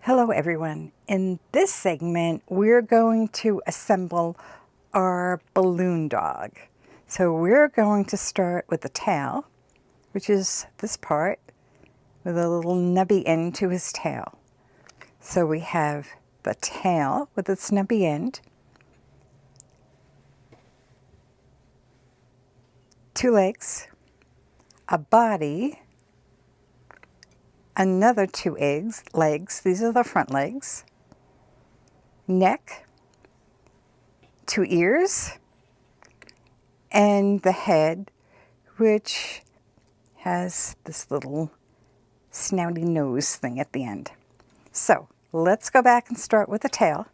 Hello everyone. In this segment, we're going to assemble our balloon dog. So we're going to start with the tail, which is this part with a little nubby end to his tail. So we have the tail with its nubby end, two legs, a body, another two legs, these are the front legs, neck, two ears, and the head, which has this little snouty nose thing at the end. So let's go back and start with the tail.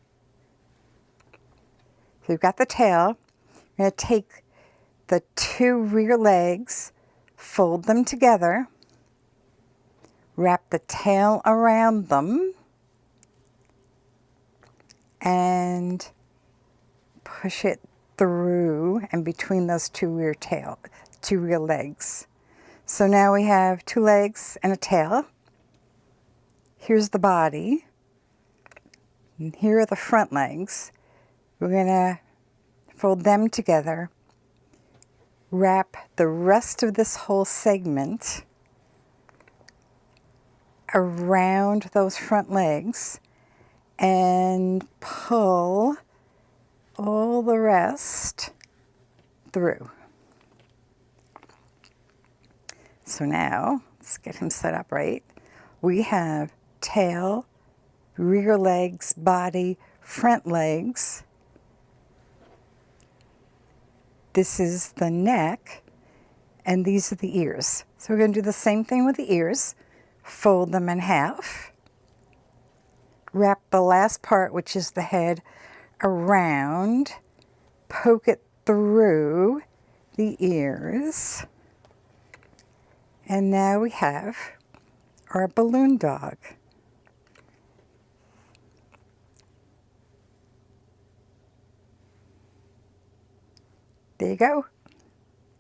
So we've got the tail. We're going to take the two rear legs, fold them together, wrap the tail around them, and push it through and between those two rear legs. So now we have two legs and a tail. Here's the body. And here are the front legs. We're going to fold them together, wrap the rest of this whole segment around those front legs, and pull all the rest through. So now, let's get him set up right. We have tail, rear legs, body, front legs. This is the neck, and these are the ears. So we're going to do the same thing with the ears. Fold them in half. Wrap the last part, which is the head, around. Poke it through the ears. And now we have our balloon dog. There you go.